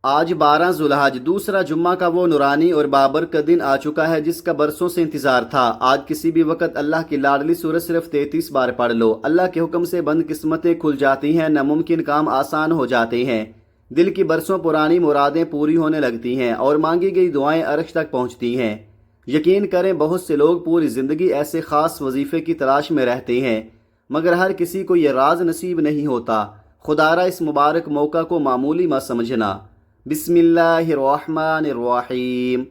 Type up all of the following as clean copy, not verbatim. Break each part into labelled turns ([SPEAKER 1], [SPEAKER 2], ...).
[SPEAKER 1] آج 12 ذوالحج دوسرا جمعہ کا وہ نورانی اور بابرکت دن آ چکا ہے جس کا برسوں سے انتظار تھا۔ آج کسی بھی وقت اللہ کی لاڈلی سورت صرف 33 بار پڑھ لو، اللہ کے حکم سے بند قسمتیں کھل جاتی ہیں، ناممکن کام آسان ہو جاتے ہیں، دل کی برسوں پرانی مرادیں پوری ہونے لگتی ہیں اور مانگی گئی دعائیں عرش تک پہنچتی ہیں۔ یقین کریں بہت سے لوگ پوری زندگی ایسے خاص وظیفے کی تلاش میں رہتے ہیں، مگر ہر کسی کو یہ راز نصیب نہیں ہوتا۔ خدارا اس مبارک موقع کو معمولی مت سمجھنا۔ بسم اللہ الرحمن الرحیم۔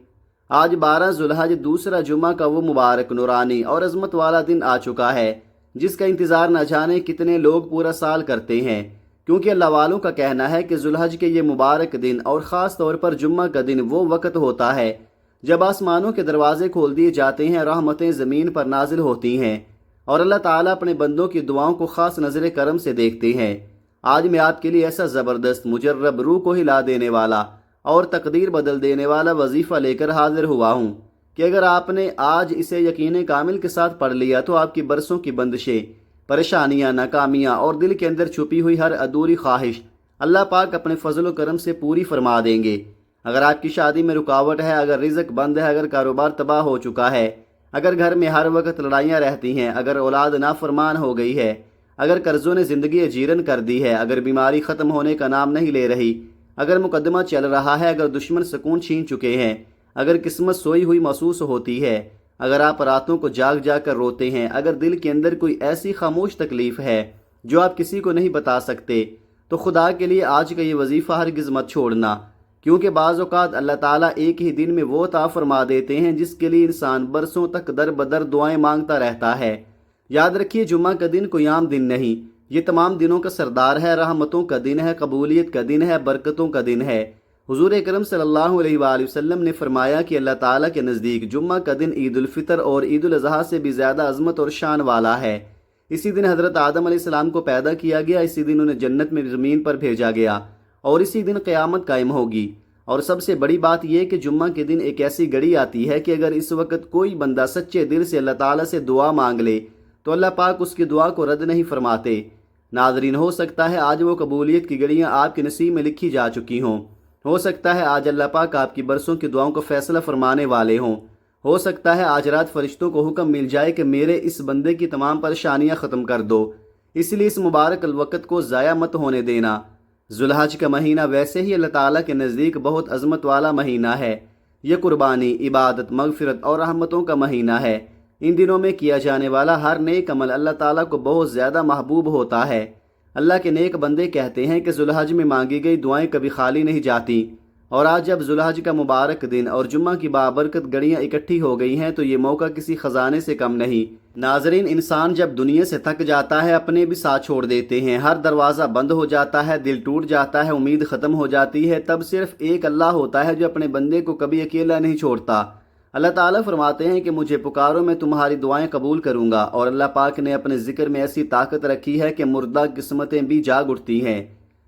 [SPEAKER 1] آج 12 ذوالحج دوسرا جمعہ کا وہ مبارک نورانی اور عظمت والا دن آ چکا ہے جس کا انتظار نہ جانے کتنے لوگ پورا سال کرتے ہیں، کیونکہ اللہ والوں کا کہنا ہے کہ ذوالحج کے یہ مبارک دن اور خاص طور پر جمعہ کا دن وہ وقت ہوتا ہے جب آسمانوں کے دروازے کھول دیے جاتے ہیں، رحمتیں زمین پر نازل ہوتی ہیں اور اللہ تعالیٰ اپنے بندوں کی دعاؤں کو خاص نظر کرم سے دیکھتے ہیں۔ آج میں آپ کے لیے ایسا زبردست، مجرب، روح کو ہلا دینے والا اور تقدیر بدل دینے والا وظیفہ لے کر حاضر ہوا ہوں کہ اگر آپ نے آج اسے یقین کامل کے ساتھ پڑھ لیا تو آپ کی برسوں کی بندشیں، پریشانیاں، ناکامیاں اور دل کے اندر چھپی ہوئی ہر ادھوری خواہش اللہ پاک اپنے فضل و کرم سے پوری فرما دیں گے۔ اگر آپ کی شادی میں رکاوٹ ہے، اگر رزق بند ہے، اگر کاروبار تباہ ہو چکا ہے، اگر گھر میں ہر وقت لڑائیاں رہتی ہیں، اگر اولاد نافرمان ہو گئی ہے، اگر قرضوں نے زندگی اجیرن کر دی ہے، اگر بیماری ختم ہونے کا نام نہیں لے رہی، اگر مقدمہ چل رہا ہے، اگر دشمن سکون چھین چکے ہیں، اگر قسمت سوئی ہوئی محسوس ہوتی ہے، اگر آپ راتوں کو جاگ جاگ کر روتے ہیں، اگر دل کے اندر کوئی ایسی خاموش تکلیف ہے جو آپ کسی کو نہیں بتا سکتے، تو خدا کے لیے آج کا یہ وظیفہ ہرگز مت چھوڑنا، کیونکہ بعض اوقات اللہ تعالیٰ ایک ہی دن میں وہ عطا فرما دیتے ہیں جس کے لیے انسان برسوں تک در بدر دعائیں مانگتا رہتا ہے۔ یاد رکھیے جمعہ کا دن کوئی عام دن نہیں، یہ تمام دنوں کا سردار ہے، رحمتوں کا دن ہے، قبولیت کا دن ہے، برکتوں کا دن ہے۔ حضور اکرم صلی اللہ علیہ وآلہ وسلم نے فرمایا کہ اللہ تعالیٰ کے نزدیک جمعہ کا دن عید الفطر اور عید الاضحیٰ سے بھی زیادہ عظمت اور شان والا ہے۔ اسی دن حضرت آدم علیہ السلام کو پیدا کیا گیا، اسی دن انہیں جنت میں زمین پر بھیجا گیا اور اسی دن قیامت قائم ہوگی۔ اور سب سے بڑی بات یہ کہ جمعہ کے دن ایک ایسی گھڑی آتی ہے کہ اگر اس وقت کوئی بندہ سچے دل سے اللہ تعالیٰ سے دعا مانگ لے تو اللہ پاک اس کی دعا کو رد نہیں فرماتے۔ ناظرین، ہو سکتا ہے آج وہ قبولیت کی گھڑیاں آپ کے نصیب میں لکھی جا چکی ہوں، ہو سکتا ہے آج اللہ پاک آپ کی برسوں کی دعاؤں کو فیصلہ فرمانے والے ہوں، ہو سکتا ہے آج رات فرشتوں کو حکم مل جائے کہ میرے اس بندے کی تمام پریشانیاں ختم کر دو۔ اس لیے اس مبارک الوقت کو ضائع مت ہونے دینا۔ ذوالحج کا مہینہ ویسے ہی اللہ تعالیٰ کے نزدیک بہت عظمت والا مہینہ ہے، یہ قربانی، عبادت، مغفرت اور رحمتوں کا مہینہ ہے۔ ان دنوں میں کیا جانے والا ہر نیک عمل اللہ تعالیٰ کو بہت زیادہ محبوب ہوتا ہے۔ اللہ کے نیک بندے کہتے ہیں کہ ذوالحج میں مانگی گئی دعائیں کبھی خالی نہیں جاتی، اور آج جب ذوالحج کا مبارک دن اور جمعہ کی بابرکت گھڑیاں اکٹھی ہو گئی ہیں تو یہ موقع کسی خزانے سے کم نہیں۔ ناظرین، انسان جب دنیا سے تھک جاتا ہے، اپنے بھی ساتھ چھوڑ دیتے ہیں، ہر دروازہ بند ہو جاتا ہے، دل ٹوٹ جاتا ہے، امید ختم ہو جاتی ہے، تب صرف ایک اللہ ہوتا ہے جو اپنے بندے کو کبھی اکیلا نہیں چھوڑتا۔ اللہ تعالیٰ فرماتے ہیں کہ مجھے پکارو، میں تمہاری دعائیں قبول کروں گا، اور اللہ پاک نے اپنے ذکر میں ایسی طاقت رکھی ہے کہ مردہ قسمتیں بھی جاگ اٹھتی ہیں،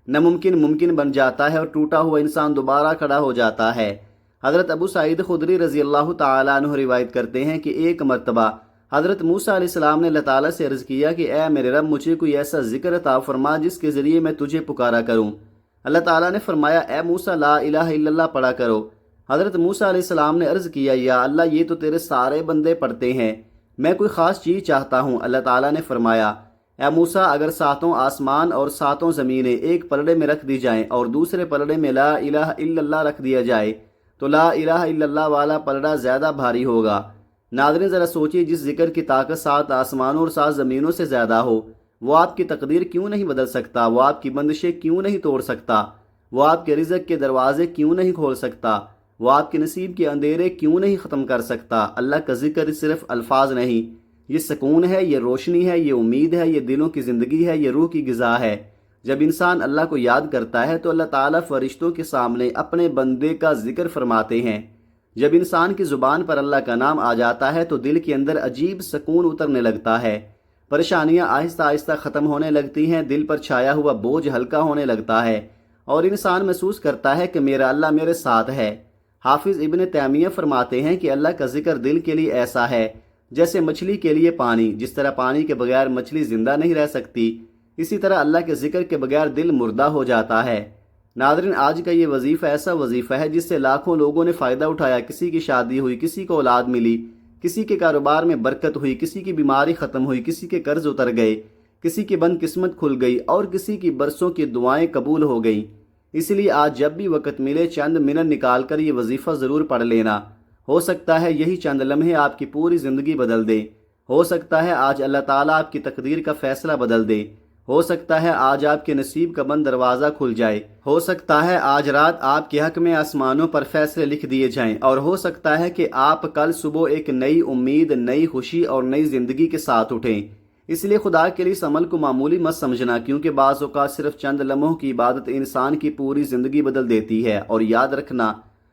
[SPEAKER 1] ناممکن ممکن بن جاتا ہے اور ٹوٹا ہوا انسان دوبارہ کھڑا ہو جاتا ہے۔ حضرت ابو سعید خدری رضی اللہ تعالیٰ عنہ روایت کرتے ہیں کہ ایک مرتبہ حضرت موسیٰ علیہ السلام نے اللہ تعالیٰ سے عرض کیا کہ اے میرے رب، مجھے کوئی ایسا ذکر عطا فرما جس کے ذریعے میں تجھے پکارا کروں۔ اللہ تعالیٰ نے فرمایا، اے موسیٰ، لا الہ الا اللہ پڑھا کرو۔ حضرت موسیٰ علیہ السلام نے عرض کیا، یا اللہ، یہ تو تیرے سارے بندے پڑھتے ہیں، میں کوئی خاص چیز چاہتا ہوں۔ اللہ تعالیٰ نے فرمایا، اے موسیٰ، اگر ساتوں آسمان اور ساتوں زمینیں ایک پلڑے میں رکھ دی جائیں اور دوسرے پلڑے میں لا الہ الا اللہ رکھ دیا جائے تو لا الہ الا اللہ والا پلڑا زیادہ بھاری ہوگا۔ ناظرین، ذرا سوچیے، جس ذکر کی طاقت 7 آسمانوں اور 7 زمینوں سے زیادہ ہو، وہ آپ کی تقدیر کیوں نہیں بدل سکتا؟ وہ آپ کی بندشیں کیوں نہیں توڑ سکتا؟ وہ آپ کے رزق کے دروازے کیوں نہیں کھول سکتا؟ وہ آپ کے نصیب کے اندھیرے کیوں نہیں ختم کر سکتا؟ اللہ کا ذکر صرف الفاظ نہیں، یہ سکون ہے، یہ روشنی ہے، یہ امید ہے، یہ دلوں کی زندگی ہے، یہ روح کی غذا ہے۔ جب انسان اللہ کو یاد کرتا ہے تو اللہ تعالیٰ فرشتوں کے سامنے اپنے بندے کا ذکر فرماتے ہیں۔ جب انسان کی زبان پر اللہ کا نام آ جاتا ہے تو دل کے اندر عجیب سکون اترنے لگتا ہے، پریشانیاں آہستہ آہستہ ختم ہونے لگتی ہیں، دل پر چھایا ہوا بوجھ ہلکا ہونے لگتا ہے اور انسان محسوس کرتا ہے کہ میرا اللہ میرے ساتھ ہے۔ حافظ ابن تیمیہ فرماتے ہیں کہ اللہ کا ذکر دل کے لیے ایسا ہے جیسے مچھلی کے لیے پانی، جس طرح پانی کے بغیر مچھلی زندہ نہیں رہ سکتی، اسی طرح اللہ کے ذکر کے بغیر دل مردہ ہو جاتا ہے۔ ناظرین، آج کا یہ وظیفہ ایسا وظیفہ ہے جس سے لاکھوں لوگوں نے فائدہ اٹھایا۔ کسی کی شادی ہوئی، کسی کو اولاد ملی، کسی کے کاروبار میں برکت ہوئی، کسی کی بیماری ختم ہوئی، کسی کے قرض اتر گئے، کسی کی بد قسمت کھل گئی اور کسی کی برسوں کی دعائیں قبول ہو گئیں۔ اس لیے آج جب بھی وقت ملے چند منٹ نکال کر یہ وظیفہ ضرور پڑھ لینا۔ ہو سکتا ہے یہی چند لمحے آپ کی پوری زندگی بدل دے۔ ہو سکتا ہے آج اللہ تعالیٰ آپ کی تقدیر کا فیصلہ بدل دے۔ ہو سکتا ہے آج آپ کے نصیب کا بند دروازہ کھل جائے۔ ہو سکتا ہے آج رات آپ کے حق میں آسمانوں پر فیصلے لکھ دیے جائیں، اور ہو سکتا ہے کہ آپ کل صبح ایک نئی امید، نئی خوشی اور نئی زندگی کے ساتھ اٹھیں۔ اس لیے خدا کے لیے اس عمل کو معمولی مت سمجھنا، کیونکہ بعض اوقات صرف چند لمحوں کی عبادت انسان کی پوری زندگی بدل دیتی ہے۔ اور یاد رکھنا،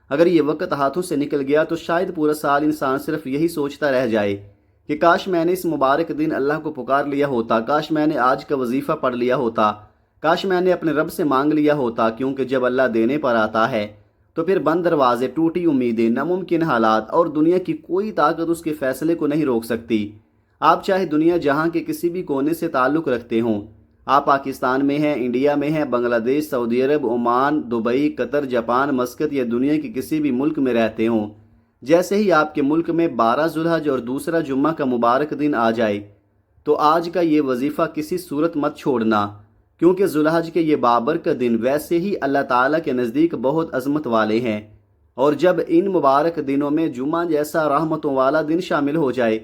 [SPEAKER 1] اگر یہ وقت ہاتھوں سے نکل گیا تو شاید پورا سال انسان صرف یہی سوچتا رہ جائے کہ کاش میں نے اس مبارک دن اللہ کو پکار لیا ہوتا، کاش میں نے آج کا وظیفہ پڑھ لیا ہوتا، کاش میں نے اپنے رب سے مانگ لیا ہوتا۔ کیونکہ جب اللہ دینے پر آتا ہے تو پھر بند دروازے، ٹوٹی امیدیں، ناممکن حالات اور دنیا کی کوئی طاقت اس کے فیصلے کو نہیں روک سکتی۔ آپ چاہے دنیا جہاں کے کسی بھی کونے سے تعلق رکھتے ہوں، آپ پاکستان میں ہیں، انڈیا میں ہیں، بنگلہ دیش، سعودی عرب، عمان، دبئی، قطر، جاپان، مسقط یا دنیا کے کسی بھی ملک میں رہتے ہوں، جیسے ہی آپ کے ملک میں 12 ذوالحج اور دوسرا جمعہ کا مبارک دن آ جائے تو آج کا یہ وظیفہ کسی صورت مت چھوڑنا، کیونکہ ذوالحج کے یہ بابرکت دن ویسے ہی اللہ تعالیٰ کے نزدیک بہت عظمت والے ہیں، اور جب ان مبارک دنوں میں جمعہ جیسا رحمتوں والا دن شامل ہو جائے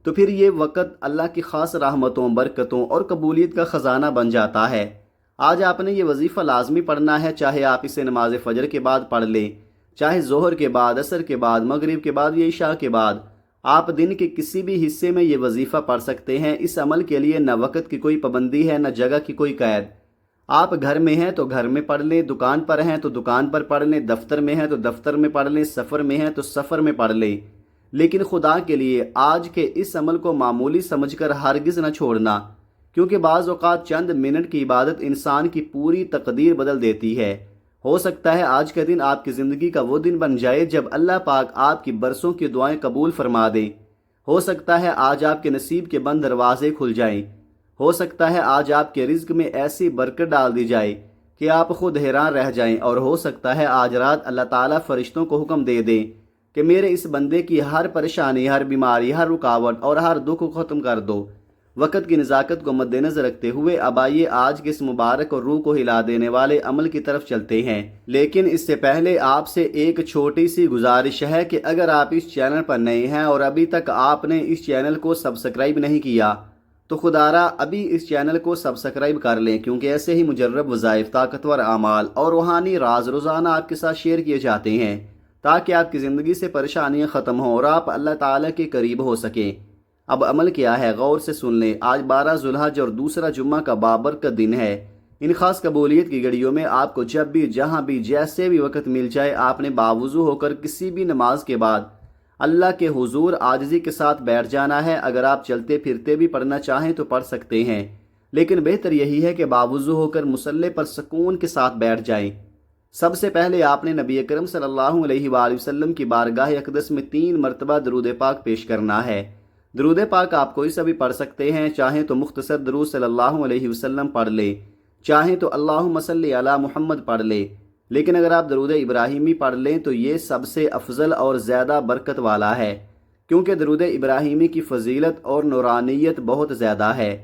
[SPEAKER 1] تو پھر یہ وقت اللہ کی خاص رحمتوں، برکتوں اور قبولیت کا خزانہ بن جاتا ہے۔ آج آپ نے یہ وظیفہ لازمی پڑھنا ہے، چاہے آپ اسے نماز فجر کے بعد پڑھ لیں، چاہے ظہر کے بعد، عصر کے بعد، مغرب کے بعد یا عشاء کے بعد۔ آپ دن کے کسی بھی حصے میں یہ وظیفہ پڑھ سکتے ہیں۔ اس عمل کے لیے نہ وقت کی کوئی پابندی ہے، نہ جگہ کی کوئی قید۔ آپ گھر میں ہیں تو گھر میں پڑھ لیں، دکان پر ہیں تو دکان پر پڑھ لیں، دفتر میں ہیں تو دفتر میں پڑھ لیں، سفر میں ہیں تو سفر میں پڑھ لیں، لیکن خدا کے لیے آج کے اس عمل کو معمولی سمجھ کر ہرگز نہ چھوڑنا، کیونکہ بعض اوقات چند منٹ کی عبادت انسان کی پوری تقدیر بدل دیتی ہے۔ ہو سکتا ہے آج کا دن آپ کی زندگی کا وہ دن بن جائے جب اللہ پاک آپ کی برسوں کی دعائیں قبول فرما دے۔ ہو سکتا ہے آج آپ کے نصیب کے بند دروازے کھل جائیں۔ ہو سکتا ہے آج آپ کے رزق میں ایسی برکت ڈال دی جائے کہ آپ خود حیران رہ جائیں، اور ہو سکتا ہے آج رات اللہ تعالیٰ فرشتوں کو حکم دے دیں کہ میرے اس بندے کی ہر پریشانی، ہر بیماری، ہر رکاوٹ اور ہر دکھ کو ختم کر دو۔ وقت کی نزاکت کو مد نظر رکھتے ہوئے اب آئیے آج کے اس مبارک اور روح کو ہلا دینے والے عمل کی طرف چلتے ہیں، لیکن اس سے پہلے آپ سے ایک چھوٹی سی گزارش ہے کہ اگر آپ اس چینل پر نئے ہیں اور ابھی تک آپ نے اس چینل کو سبسکرائب نہیں کیا تو خدارا ابھی اس چینل کو سبسکرائب کر لیں، کیونکہ ایسے ہی مجرب وظائف، طاقتور اعمال اور روحانی راز روزانہ آپ کے ساتھ شیئر کیے جاتے ہیں تاکہ آپ کی زندگی سے پریشانیاں ختم ہوں اور آپ اللہ تعالیٰ کے قریب ہو سکیں۔ اب عمل کیا ہے غور سے سن لیں۔ آج 12 ذوالحج اور دوسرا جمعہ کا بابرکت دن ہے۔ ان خاص قبولیت کی گھڑیوں میں آپ کو جب بھی، جہاں بھی، جیسے بھی وقت مل جائے، آپ نے باوضو ہو کر کسی بھی نماز کے بعد اللہ کے حضور عاجزی کے ساتھ بیٹھ جانا ہے۔ اگر آپ چلتے پھرتے بھی پڑھنا چاہیں تو پڑھ سکتے ہیں، لیکن بہتر یہی ہے کہ باوضو ہو کر مصلی پر سکون کے ساتھ بیٹھ جائیں۔ سب سے پہلے آپ نے نبی اکرم صلی اللہ علیہ وآلہ وسلم کی بارگاہ اقدس میں 3 مرتبہ درود پاک پیش کرنا ہے۔ درود پاک آپ کوئی سا بھی پڑھ سکتے ہیں، چاہیں تو مختصر درود صلی اللہ علیہ وسلم پڑھ لیں، چاہیں تو اللہم صلی علی محمد پڑھ لیں، لیکن اگر آپ درود ابراہیمی پڑھ لیں تو یہ سب سے افضل اور زیادہ برکت والا ہے، کیونکہ درود ابراہیمی کی فضیلت اور نورانیت بہت زیادہ ہے۔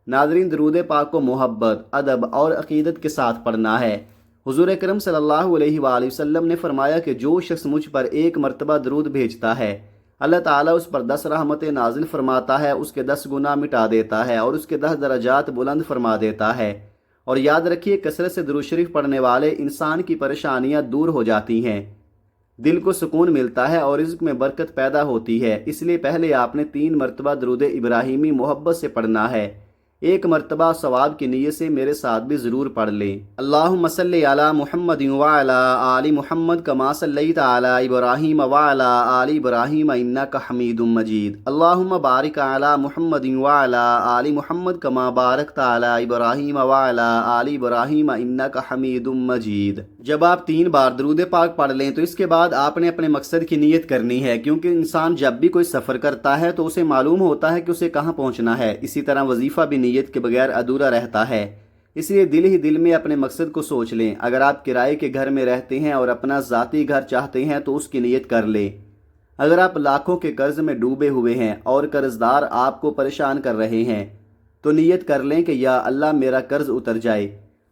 [SPEAKER 1] ناظرین، درود پاک کو محبت، ادب اور عقیدت کے ساتھ پڑھنا ہے۔ حضور اکرم صلی اللہ علیہ وآلہ وسلم نے فرمایا کہ جو شخص مجھ پر 1 مرتبہ درود بھیجتا ہے، اللہ تعالیٰ اس پر 10 رحمتیں نازل فرماتا ہے، اس کے 10 گناہ مٹا دیتا ہے اور اس کے 10 درجات بلند فرما دیتا ہے۔ اور یاد رکھیے، کثرت سے درود شریف پڑھنے والے انسان کی پریشانیاں دور ہو جاتی ہیں، دل کو سکون ملتا ہے اور رزق میں برکت پیدا ہوتی ہے۔ اس لیے پہلے آپ نے 3 مرتبہ درود ابراہیمی محبت سے پڑھنا ہے۔ 1 مرتبہ ثواب کی نیت سے میرے ساتھ بھی ضرور پڑھ لیں۔ اللہم صلی علی محمد وعلی آل محمد کما صلیت علی ابراہیم وعلی آل ابراہیم انک حمید مجید۔ اللہم بارک علی محمد وعلی آل محمد کما بارکت علی ابراہیم وعلی آل ابراہیم انک حمید مجید۔ جب آپ 3 بار درود پاک پڑھ لیں تو اس کے بعد آپ نے اپنے مقصد کی نیت کرنی ہے، کیونکہ انسان جب بھی کوئی سفر کرتا ہے تو اسے معلوم ہوتا ہے کہ اسے کہاں پہنچنا ہے۔ اسی طرح وظیفہ بھی نیت کے بغیر ادھورا رہتا ہے۔ اس لیے دل ہی دل میں اپنے مقصد کو سوچ لیں۔ اگر آپ کرائے کے گھر میں رہتے ہیں اور اپنا ذاتی گھر چاہتے ہیں تو اس کی نیت کر لیں۔ اگر آپ لاکھوں کے قرض میں ڈوبے ہوئے ہیں اور قرض دار آپ کو پریشان کر رہے ہیں تو نیت کر لیں کہ یا اللہ میرا قرض اتر جائے۔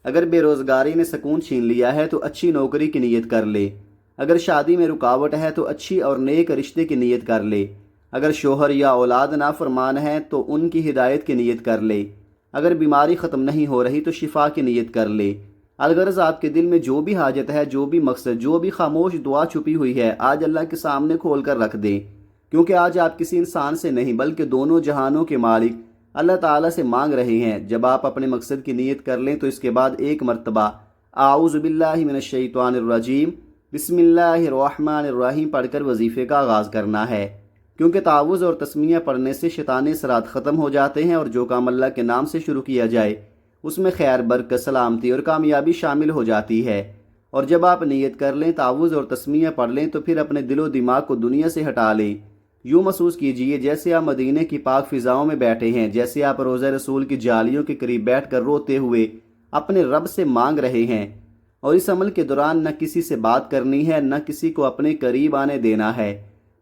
[SPEAKER 1] اگر بے روزگاری نے سکون چھین لیا ہے تو اچھی نوکری کی نیت کر لے۔ اگر شادی میں رکاوٹ ہے تو اچھی اور نیک رشتے کی نیت کر لے۔ اگر شوہر یا اولاد نافرمان ہیں تو ان کی ہدایت کی نیت کر لے۔ اگر بیماری ختم نہیں ہو رہی تو شفا کی نیت کر لے۔ الغرض آپ کے دل میں جو بھی حاجت ہے، جو بھی مقصد، جو بھی خاموش دعا چھپی ہوئی ہے، آج اللہ کے سامنے کھول کر رکھ دیں، کیونکہ آج آپ کسی انسان سے نہیں بلکہ دونوں جہانوں کے مالک اللہ تعالیٰ سے مانگ رہے ہیں۔ جب آپ اپنے مقصد کی نیت کر لیں تو اس کے بعد ایک مرتبہ اعوذ باللہ من الشیطان الرجیم بسم اللہ الرحمن الرحیم پڑھ کر وظیفے کا آغاز کرنا ہے، کیونکہ تعوذ اور تسمیہ پڑھنے سے شیطانی اثرات ختم ہو جاتے ہیں اور جو کام اللہ کے نام سے شروع کیا جائے اس میں خیر، برکت، سلامتی اور کامیابی شامل ہو جاتی ہے۔ اور جب آپ نیت کر لیں، تعوذ اور تسمیہ پڑھ لیں تو پھر اپنے دل و دماغ کو دنیا سے ہٹا لیں۔ یوں محسوس کیجئے جیسے آپ مدینے کی پاک فضاؤں میں بیٹھے ہیں، جیسے آپ روضہ رسول کی جالیوں کے قریب بیٹھ کر روتے ہوئے اپنے رب سے مانگ رہے ہیں۔ اور اس عمل کے دوران نہ کسی سے بات کرنی ہے، نہ کسی کو اپنے قریب آنے دینا ہے،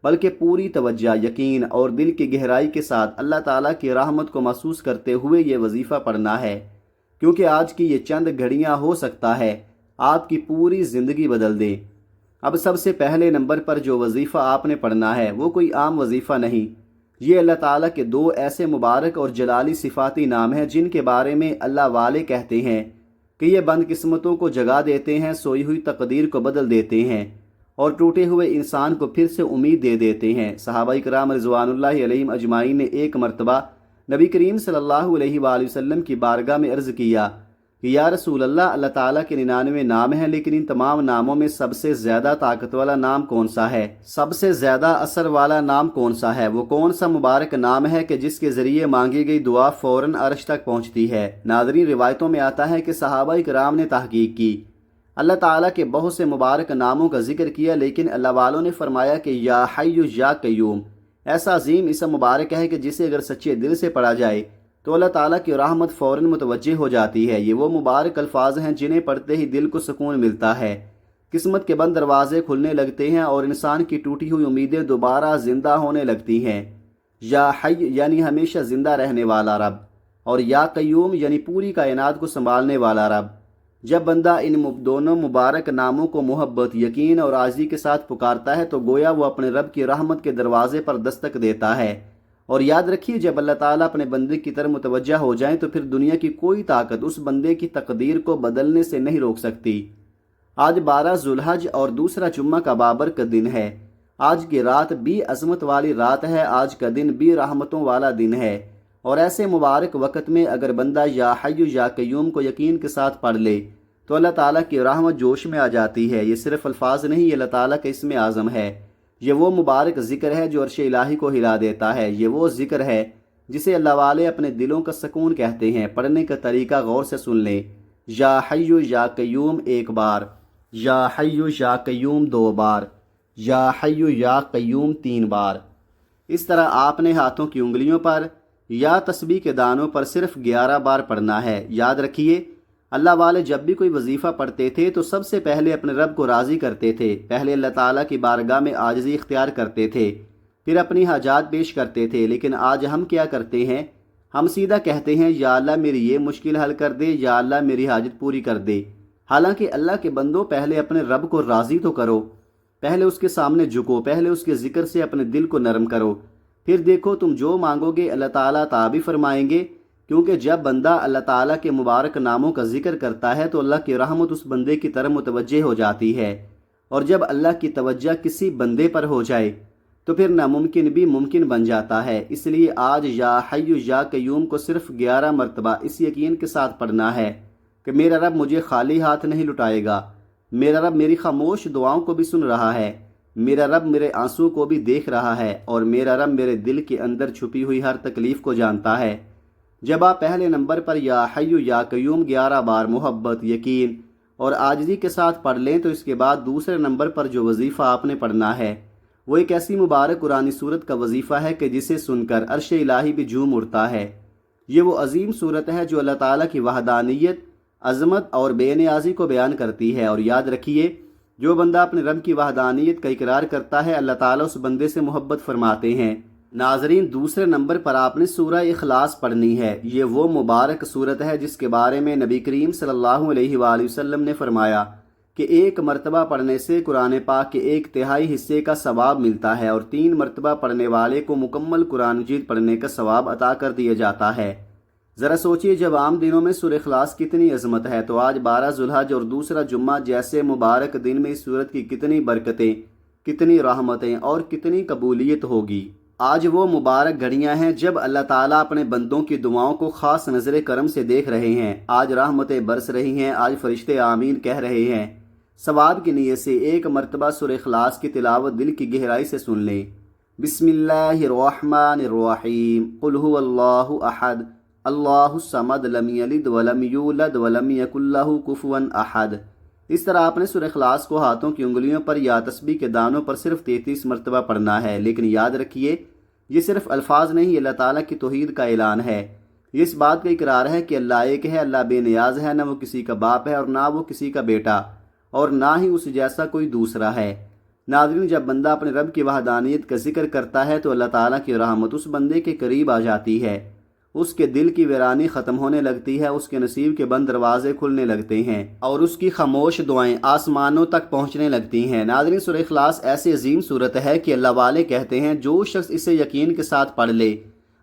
[SPEAKER 1] بلکہ پوری توجہ، یقین اور دل کی گہرائی کے ساتھ اللہ تعالیٰ کی رحمت کو محسوس کرتے ہوئے یہ وظیفہ پڑھنا ہے، کیونکہ آج کی یہ چند گھڑیاں ہو سکتا ہے آپ کی پوری زندگی بدل دیں۔ اب سب سے پہلے نمبر پر جو وظیفہ آپ نے پڑھنا ہے وہ کوئی عام وظیفہ نہیں، یہ اللہ تعالیٰ کے دو ایسے مبارک اور جلالی صفاتی نام ہیں جن کے بارے میں اللہ والے کہتے ہیں کہ یہ بند قسمتوں کو جگا دیتے ہیں، سوئی ہوئی تقدیر کو بدل دیتے ہیں اور ٹوٹے ہوئے انسان کو پھر سے امید دے دیتے ہیں۔ صحابہ کرام رضوان اللہ علیہم اجمعین نے ایک مرتبہ نبی کریم صلی اللہ علیہ وآلہ وسلم کی بارگاہ میں عرض کیا کہ یا رسول اللہ، اللہ تعالیٰ کے 99 نام ہیں، لیکن ان تمام ناموں میں سب سے زیادہ طاقت والا نام کون سا ہے؟ سب سے زیادہ اثر والا نام کون سا ہے؟ وہ کون سا مبارک نام ہے کہ جس کے ذریعے مانگی گئی دعا فوراً عرش تک پہنچتی ہے؟ ناظرین، روایتوں میں آتا ہے کہ صحابہ کرام نے تحقیق کی، اللہ تعالیٰ کے بہت سے مبارک ناموں کا ذکر کیا، لیکن اللہ والوں نے فرمایا کہ یا حی یا قیوم ایسا عظیم اسم مبارک ہے کہ جسے اگر سچے دل سے پڑھا جائے تو اللہ تعالیٰ کی رحمت فوراً متوجہ ہو جاتی ہے۔ یہ وہ مبارک الفاظ ہیں جنہیں پڑھتے ہی دل کو سکون ملتا ہے، قسمت کے بند دروازے کھلنے لگتے ہیں اور انسان کی ٹوٹی ہوئی امیدیں دوبارہ زندہ ہونے لگتی ہیں۔ یا حی یعنی ہمیشہ زندہ رہنے والا رب، اور یا قیوم یعنی پوری کائنات کو سنبھالنے والا رب۔ جب بندہ ان دونوں مبارک ناموں کو محبت، یقین اور عاجزی کے ساتھ پکارتا ہے تو گویا وہ اپنے رب کی رحمت کے دروازے پر دستک دیتا ہے۔ اور یاد رکھیے، جب اللہ تعالیٰ اپنے بندے کی طرف متوجہ ہو جائیں تو پھر دنیا کی کوئی طاقت اس بندے کی تقدیر کو بدلنے سے نہیں روک سکتی۔ آج 12 ذوالحج اور دوسرا جمعہ کا بابرکت دن ہے۔ آج کی رات بھی عظمت والی رات ہے، آج کا دن بھی رحمتوں والا دن ہے، اور ایسے مبارک وقت میں اگر بندہ یا حی یا قیوم کو یقین کے ساتھ پڑھ لے تو اللہ تعالیٰ کی رحمت جوش میں آ جاتی ہے۔ یہ صرف الفاظ نہیں، یہ اللہ تعالیٰ کا اسم اعظم ہے۔ یہ وہ مبارک ذکر ہے جو عرش الہی کو ہلا دیتا ہے۔ یہ وہ ذکر ہے جسے اللہ والے اپنے دلوں کا سکون کہتے ہیں۔ پڑھنے کا طریقہ غور سے سن لیں۔ یا حی یا قیوم 1 بار، یا حی یا قیوم 2 بار، یا حی یا قیوم 3 بار۔ اس طرح آپ نے ہاتھوں کی انگلیوں پر یا تسبیح کے دانوں پر صرف 11 بار پڑھنا ہے۔ یاد رکھیے، اللہ والے جب بھی کوئی وظیفہ پڑھتے تھے تو سب سے پہلے اپنے رب کو راضی کرتے تھے، پہلے اللہ تعالیٰ کی بارگاہ میں عاجزی اختیار کرتے تھے، پھر اپنی حاجات پیش کرتے تھے۔ لیکن آج ہم کیا کرتے ہیں؟ ہم سیدھا کہتے ہیں یا اللہ میری یہ مشکل حل کر دے، یا اللہ میری حاجت پوری کر دے۔ حالانکہ اللہ کے بندوں، پہلے اپنے رب کو راضی تو کرو، پہلے اس کے سامنے جھکو، پہلے اس کے ذکر سے اپنے دل کو نرم کرو، پھر دیکھو تم جو مانگو گے اللہ تعالیٰ عطا بھی فرمائیں گے۔ کیونکہ جب بندہ اللہ تعالیٰ کے مبارک ناموں کا ذکر کرتا ہے تو اللہ کی رحمت اس بندے کی طرف متوجہ ہو جاتی ہے، اور جب اللہ کی توجہ کسی بندے پر ہو جائے تو پھر ناممکن بھی ممکن بن جاتا ہے۔ اس لیے آج یا حی یا قیوم کو صرف 11 مرتبہ اس یقین کے ساتھ پڑھنا ہے کہ میرا رب مجھے خالی ہاتھ نہیں لٹائے گا، میرا رب میری خاموش دعاؤں کو بھی سن رہا ہے، میرا رب میرے آنسو کو بھی دیکھ رہا ہے، اور میرا رب میرے دل کے اندر چھپی ہوئی ہر تکلیف کو جانتا ہے۔ جب آپ پہلے نمبر پر یا حی یا قیوم 11 بار محبت، یقین اور عاجزی کے ساتھ پڑھ لیں تو اس کے بعد دوسرے نمبر پر جو وظیفہ آپ نے پڑھنا ہے وہ ایک ایسی مبارک قرآنی صورت کا وظیفہ ہے کہ جسے سن کر عرش الہی بھی جھوم اٹھتا ہے۔ یہ وہ عظیم صورت ہے جو اللہ تعالیٰ کی وحدانیت عظمت اور بے نیازی کو بیان کرتی ہے۔ اور یاد رکھیے، جو بندہ اپنے رب کی وحدانیت کا اقرار کرتا ہے اللہ تعالیٰ اس بندے سے محبت فرماتے ہیں۔ ناظرین، دوسرے نمبر پر آپ نے سورہ اخلاص پڑھنی ہے۔ یہ وہ مبارک سورت ہے جس کے بارے میں نبی کریم صلی اللہ علیہ وآلہ وسلم نے فرمایا کہ ایک مرتبہ پڑھنے سے قرآن پاک کے 1/3 حصے کا ثواب ملتا ہے، اور 3 مرتبہ پڑھنے والے کو مکمل قرآن مجید پڑھنے کا ثواب عطا کر دیا جاتا ہے۔ ذرا سوچئے، جب عام دنوں میں سورہ اخلاص کتنی عظمت ہے، تو آج 12 ذوالحج اور دوسرا جمعہ جیسے مبارک دن میں اس سورت کی کتنی برکتیں، کتنی رحمتیں اور کتنی قبولیت ہوگی۔ آج وہ مبارک گھڑیاں ہیں جب اللہ تعالیٰ اپنے بندوں کی دعاؤں کو خاص نظر کرم سے دیکھ رہے ہیں۔ آج رحمتیں برس رہی ہیں، آج فرشتے آمین کہہ رہے ہیں۔ ثواب کی نیت سے ایک مرتبہ سورہ اخلاص کی تلاوت دل کی گہرائی سے سن لیں۔ بسم اللہ الرحمن الرحیم، قل هو اللہ احد اللہ الصمد لم یلد ولم یولد ولم یکن لہ کفوا احد۔ اس طرح آپ نے سورہ اخلاص کو ہاتھوں کی انگلیوں پر یا تسبیح کے دانوں پر صرف 33 مرتبہ پڑھنا ہے، لیکن یاد رکھیے یہ صرف الفاظ نہیں، اللہ تعالیٰ کی توحید کا اعلان ہے۔ یہ اس بات کا اقرار ہے کہ اللہ ایک ہے، اللہ بے نیاز ہے، نہ وہ کسی کا باپ ہے اور نہ وہ کسی کا بیٹا، اور نہ ہی اس جیسا کوئی دوسرا ہے۔ ناظرین، جب بندہ اپنے رب کی وحدانیت کا ذکر کرتا ہے تو اللہ تعالیٰ کی رحمت اس بندے کے قریب آ جاتی ہے، اس کے دل کی ویرانی ختم ہونے لگتی ہے، اس کے نصیب کے بند دروازے کھلنے لگتے ہیں، اور اس کی خاموش دعائیں آسمانوں تک پہنچنے لگتی ہیں۔ ناظرین، سورہ اخلاص ایسی عظیم صورت ہے کہ اللہ والے کہتے ہیں جو شخص اسے یقین کے ساتھ پڑھ لے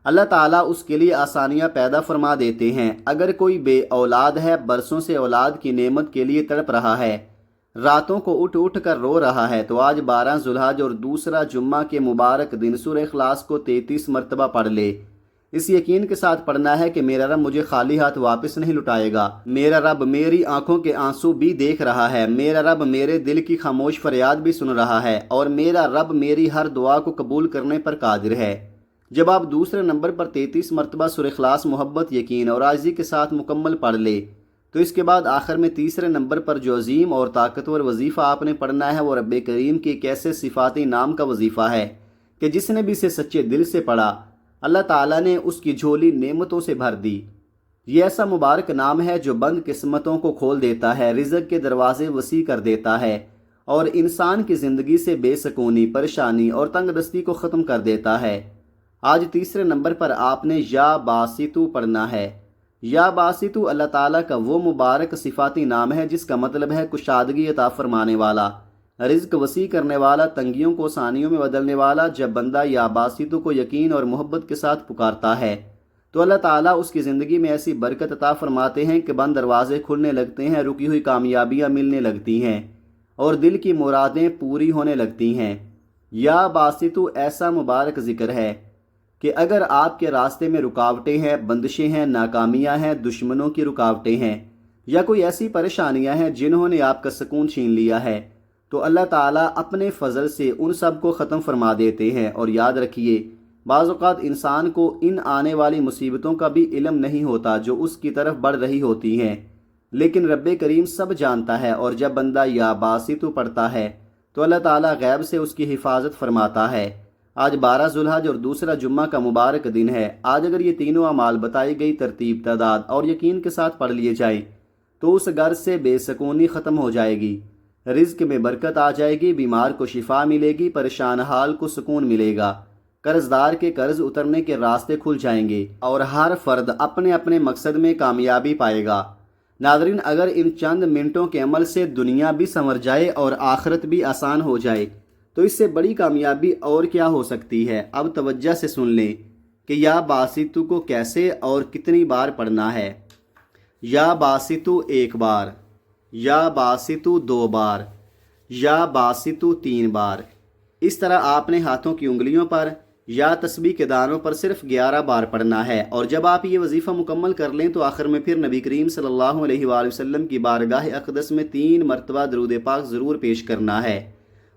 [SPEAKER 1] اللہ تعالیٰ اس کے لیے آسانیاں پیدا فرما دیتے ہیں۔ اگر کوئی بے اولاد ہے، برسوں سے اولاد کی نعمت کے لیے تڑپ رہا ہے، راتوں کو اٹھ اٹھ کر رو رہا ہے، تو آج 12 ذوالحج اور دوسرا جمعہ کے مبارک دن سورہ اخلاص کو 33 مرتبہ پڑھ لے۔ اس یقین کے ساتھ پڑھنا ہے کہ میرا رب مجھے خالی ہاتھ واپس نہیں لٹائے گا، میرا رب میری آنکھوں کے آنسو بھی دیکھ رہا ہے، میرا رب میرے دل کی خاموش فریاد بھی سن رہا ہے، اور میرا رب میری ہر دعا کو قبول کرنے پر قادر ہے۔ جب آپ دوسرے نمبر پر 33 مرتبہ سورہ اخلاص محبت، یقین اور عاجزی کے ساتھ مکمل پڑھ لے، تو اس کے بعد آخر میں تیسرے نمبر پر جو عظیم اور طاقتور وظیفہ آپ نے پڑھنا ہے وہ رب کریم کے ایک ایسے صفاتی نام کا وظیفہ ہے کہ جس نے بھی اسے سچے دل سے پڑھا اللہ تعالیٰ نے اس کی جھولی نعمتوں سے بھر دی۔ یہ ایسا مبارک نام ہے جو بند قسمتوں کو کھول دیتا ہے، رزق کے دروازے وسیع کر دیتا ہے، اور انسان کی زندگی سے بے سکونی، پریشانی اور تنگ دستی کو ختم کر دیتا ہے۔ آج تیسرے نمبر پر آپ نے یا باسطو پڑھنا ہے۔ یا باسطو اللہ تعالیٰ کا وہ مبارک صفاتی نام ہے جس کا مطلب ہے کشادگی عطا فرمانے والا، رزق وسیع کرنے والا، تنگیوں کو آسانیوں میں بدلنے والا۔ جب بندہ یا باسطو کو یقین اور محبت کے ساتھ پکارتا ہے تو اللہ تعالیٰ اس کی زندگی میں ایسی برکت عطا فرماتے ہیں کہ بند دروازے کھلنے لگتے ہیں، رکی ہوئی کامیابیاں ملنے لگتی ہیں، اور دل کی مرادیں پوری ہونے لگتی ہیں۔ یا باسطو ایسا مبارک ذکر ہے کہ اگر آپ کے راستے میں رکاوٹیں ہیں، بندشیں ہیں، ناکامیاں ہیں، دشمنوں کی رکاوٹیں ہیں، یا کوئی ایسی پریشانیاں ہیں جنہوں نے آپ کا سکون چھین لیا ہے، تو اللہ تعالیٰ اپنے فضل سے ان سب کو ختم فرما دیتے ہیں۔ اور یاد رکھیے، بعض اوقات انسان کو ان آنے والی مصیبتوں کا بھی علم نہیں ہوتا جو اس کی طرف بڑھ رہی ہوتی ہیں، لیکن رب کریم سب جانتا ہے، اور جب بندہ یا باسطو پڑھتا ہے تو اللہ تعالیٰ غیب سے اس کی حفاظت فرماتا ہے۔ آج 12 ذوالحج اور دوسرا جمعہ کا مبارک دن ہے۔ آج اگر یہ تینوں اعمال بتائی گئی ترتیب، تعداد اور یقین کے ساتھ پڑھ لیے جائیں تو اس گھر سے بے سکونی ختم ہو جائے گی، رزق میں برکت آ جائے گی، بیمار کو شفا ملے گی، پریشان حال کو سکون ملے گا، قرض دار کے قرض اترنے کے راستے کھل جائیں گے، اور ہر فرد اپنے اپنے مقصد میں کامیابی پائے گا۔ ناظرین، اگر ان چند منٹوں کے عمل سے دنیا بھی سنور جائے اور آخرت بھی آسان ہو جائے تو اس سے بڑی کامیابی اور کیا ہو سکتی ہے۔ اب توجہ سے سن لیں کہ یا باسطو کو کیسے اور کتنی بار پڑھنا ہے۔ یا باسطو 1 بار، یا باسطو 2 بار، یا باسطو 3 بار۔ اس طرح آپ نے ہاتھوں کی انگلیوں پر یا تسبیح کے دانوں پر صرف 11 بار پڑھنا ہے، اور جب آپ یہ وظیفہ مکمل کر لیں تو آخر میں پھر نبی کریم صلی اللہ علیہ وآلہ وسلم کی بارگاہ اقدس میں 3 مرتبہ درود پاک ضرور پیش کرنا ہے،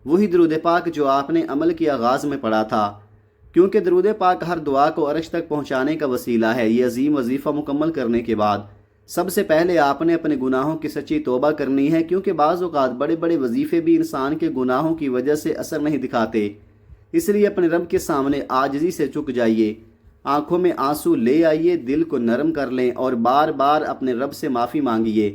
[SPEAKER 1] وہی درود پاک جو آپ نے عمل کے آغاز میں پڑھا تھا، کیونکہ درود پاک ہر دعا کو عرش تک پہنچانے کا وسیلہ ہے۔ یہ عظیم وظیفہ مکمل کرنے کے بعد سب سے پہلے آپ نے اپنے گناہوں کی سچی توبہ کرنی ہے، کیونکہ بعض اوقات بڑے بڑے وظیفے بھی انسان کے گناہوں کی وجہ سے اثر نہیں دکھاتے۔ اس لیے اپنے رب کے سامنے عاجزی سے جھک جائیے، آنکھوں میں آنسو لے آئیے، دل کو نرم کر لیں اور بار بار اپنے رب سے معافی مانگیے،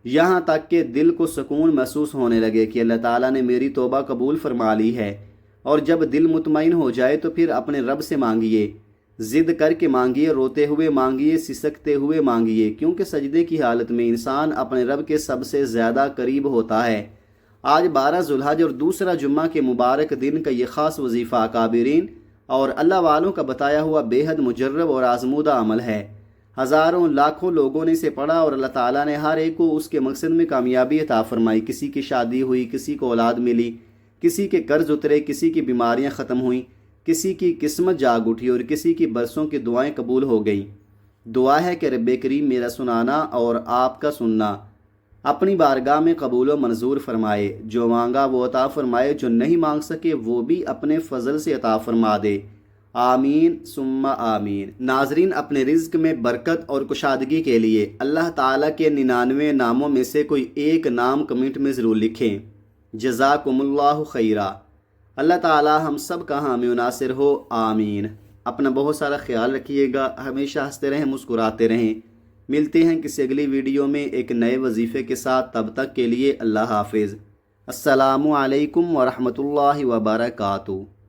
[SPEAKER 1] یہاں تک کہ دل کو سکون محسوس ہونے لگے کہ اللہ تعالیٰ نے میری توبہ قبول فرما لی ہے۔ اور جب دل مطمئن ہو جائے تو پھر اپنے رب سے مانگیے، ضد کر کے مانگیے، روتے ہوئے مانگیے، سسکتے ہوئے مانگیے، کیونکہ سجدے کی حالت میں انسان اپنے رب کے سب سے زیادہ قریب ہوتا ہے۔ آج 12 ذو الحج اور دوسرا جمعہ کے مبارک دن کا یہ خاص وظیفہ اکابرین اور اللہ والوں کا بتایا ہوا بے حد مجرب اور آزمودہ عمل ہے۔ ہزاروں لاکھوں لوگوں نے اسے پڑھا اور اللہ تعالیٰ نے ہر ایک کو اس کے مقصد میں کامیابی عطا فرمائی۔ کسی کی شادی ہوئی، کسی کو اولاد ملی، کسی کے قرض اترے، کسی کی بیماریاں ختم ہوئیں، کسی کی قسمت جاگ اٹھی اور کسی کی برسوں کی دعائیں قبول ہو گئیں۔ دعا ہے کہ رب کریم میرا سنانا اور آپ کا سننا اپنی بارگاہ میں قبول و منظور فرمائے، جو مانگا وہ عطا فرمائے، جو نہیں مانگ سکے وہ بھی اپنے فضل سے عطا فرما دے، آمین ثم آمین۔ ناظرین، اپنے رزق میں برکت اور کشادگی کے لیے اللہ تعالیٰ کے 99 ناموں میں سے کوئی ایک نام کمنٹ میں ضرور لکھیں۔ جزاکم اللہ خیرہ۔ اللہ تعالیٰ ہم سب کا حامی و ناصر ہو، آمین۔ اپنا بہت سارا خیال رکھیے گا، ہمیشہ ہنستے رہیں، مسکراتے رہیں۔ ملتے ہیں کسی اگلی ویڈیو میں ایک نئے وظیفے کے ساتھ، تب تک کے لیے اللہ حافظ۔ السلام علیکم ورحمۃ اللہ وبرکاتہ۔